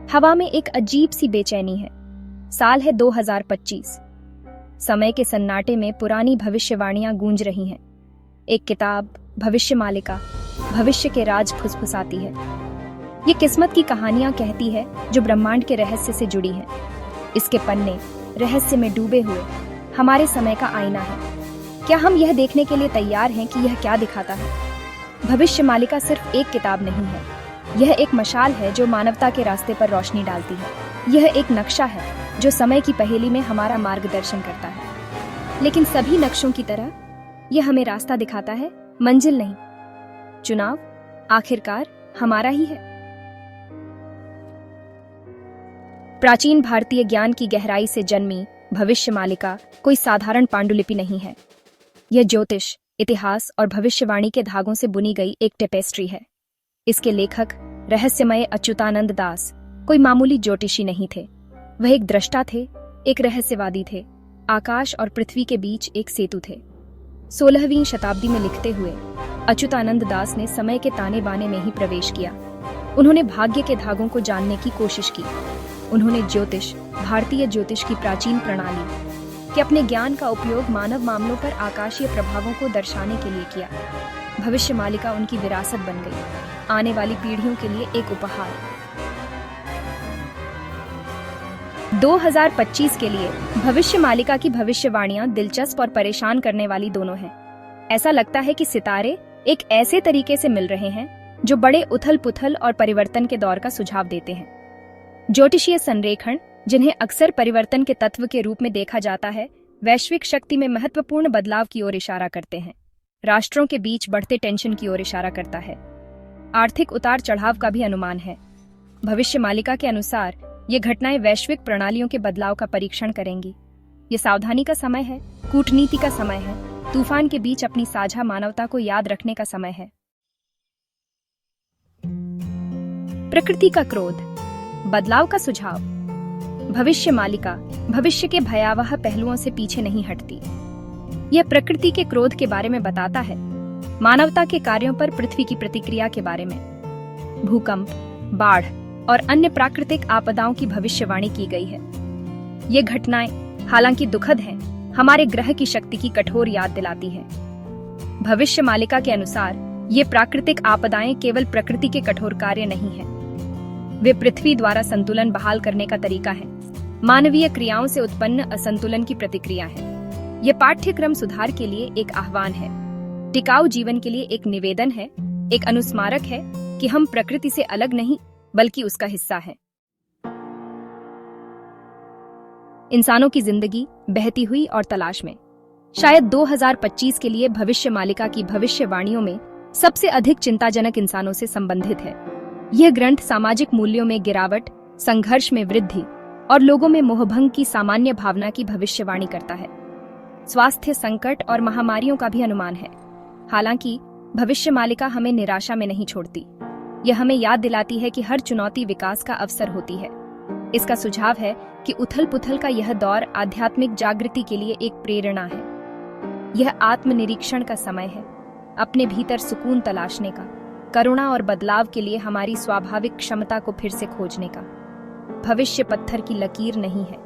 हवा में एक अजीब सी बेचैनी है। साल है 2025। समय के सन्नाटे में पुरानी भविष्यवाणियां गूंज रही हैं। एक किताब, भविष्य मालिका, भविष्य के राज फुसफुसाती है। ये किस्मत की कहानियां कहती है जो ब्रह्मांड के रहस्य से जुड़ी हैं। इसके पन्ने रहस्य में डूबे हुए हमारे समय का आईना है। क्या हम यह देखने के लिए तैयार हैं कि यह क्या दिखाता है? भविष्य मालिका सिर्फ एक किताब नहीं है, यह एक मशाल है जो मानवता के रास्ते पर रोशनी डालती है। यह एक नक्शा है जो समय की पहेली में हमारा मार्गदर्शन करता है। लेकिन सभी नक्शों की तरह यह हमें रास्ता दिखाता है, मंजिल नहीं। चुनाव आखिरकार हमारा ही है। प्राचीन भारतीय ज्ञान की गहराई से जन्मी भविष्य मालिका कोई साधारण पांडुलिपि नहीं है। यह ज्योतिष, इतिहास और भविष्यवाणी के धागों से बुनी गई एक टेपेस्ट्री है। इसके लेखक रहस्यमय अच्युतानंद दास कोई मामूली ज्योतिषी नहीं थे। वह एक दृष्टा थे, एक रहस्यवादी थे, आकाश और पृथ्वी के बीच एक सेतु थे। 16वीं शताब्दी में लिखते हुए अच्युतानंद दास ने समय के ताने बाने में ही प्रवेश किया। उन्होंने भाग्य के धागों को जानने की कोशिश की। उन्होंने ज्योतिष, भारतीय ज्योतिष की प्राचीन प्रणाली के अपने ज्ञान का उपयोग मानव मामलों पर आकाशीय प्रभावों को दर्शाने के लिए किया। भविष्य मालिका उनकी विरासत बन गई, आने वाली पीढ़ियों के लिए एक उपहार। 2025 के लिए भविष्य मालिका की भविष्यवाणियां दिलचस्प और परेशान करने वाली दोनों हैं। ऐसा लगता है कि सितारे एक ऐसे तरीके से मिल रहे हैं जो बड़े उथल पुथल और परिवर्तन के दौर का सुझाव देते हैं। ज्योतिषीय संरेखण, जिन्हें अक्सर परिवर्तन के तत्व के रूप में देखा जाता है, वैश्विक शक्ति में महत्वपूर्ण बदलाव की ओर इशारा करते हैं। राष्ट्रों के बीच बढ़ते टेंशन की ओर इशारा करता है। आर्थिक उतार चढ़ाव का भी अनुमान है। भविष्य मालिका के अनुसार ये घटनाएं वैश्विक प्रणालियों के बदलाव का परीक्षण करेंगी। ये सावधानी का समय है, कूटनीति का समय है, तूफान के बीच अपनी साझा मानवता को याद रखने का समय है। प्रकृति का क्रोध, बदलाव का सुझाव। भविष्य मालिका भविष्य के भयावह पहलुओं से पीछे नहीं हटती। यह प्रकृति के क्रोध के बारे में बताता है, मानवता के कार्यों पर पृथ्वी की प्रतिक्रिया के बारे में। भूकंप, बाढ़ और अन्य प्राकृतिक आपदाओं की भविष्यवाणी की गई है। ये घटनाएं हालांकि दुखद हैं, हमारे ग्रह की शक्ति की कठोर याद दिलाती हैं। भविष्य मालिका के अनुसार ये प्राकृतिक आपदाएं केवल प्रकृति के कठोर कार्य नहीं हैं, वे पृथ्वी द्वारा संतुलन बहाल करने का तरीका है, मानवीय क्रियाओं से उत्पन्न असंतुलन की प्रतिक्रिया है। यह पाठ्यक्रम सुधार के लिए एक आह्वान है, टिकाऊ जीवन के लिए एक निवेदन है, एक अनुस्मारक है कि हम प्रकृति से अलग नहीं बल्कि उसका हिस्सा हैं। इंसानों की जिंदगी बहती हुई और तलाश में। शायद 2025 के लिए भविष्य मालिका की भविष्यवाणियों में सबसे अधिक चिंताजनक इंसानों से संबंधित है। यह ग्रंथ सामाजिक मूल्यों में गिरावट, संघर्ष में वृद्धि और लोगों में मोहभंग की सामान्य भावना की भविष्यवाणी करता है। स्वास्थ्य संकट और महामारियों का भी अनुमान है। हालांकि भविष्य मालिका हमें निराशा में नहीं छोड़ती। यह हमें याद दिलाती है कि हर चुनौती विकास का अवसर होती है। इसका सुझाव है कि उथल पुथल का यह दौर आध्यात्मिक जागृति के लिए एक प्रेरणा है। यह आत्मनिरीक्षण का समय है, अपने भीतर सुकून तलाशने का, करुणा और बदलाव के लिए हमारी स्वाभाविक क्षमता को फिर से खोजने का। भविष्य पत्थर की लकीर नहीं है।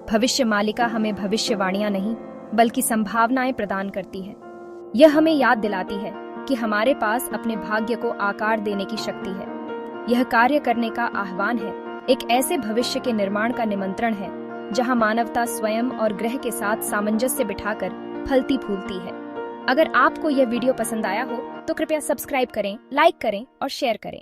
भविष्य मालिका हमें भविष्यवाणियां नहीं बल्कि संभावनाएं प्रदान करती है। यह हमें याद दिलाती है कि हमारे पास अपने भाग्य को आकार देने की शक्ति है। यह कार्य करने का आह्वान है, एक ऐसे भविष्य के निर्माण का निमंत्रण है जहां मानवता स्वयं और ग्रह के साथ सामंजस्य बिठाकर फलती फूलती है। अगर आपको यह वीडियो पसंद आया हो तो कृपया सब्सक्राइब करें, लाइक करें और शेयर करें।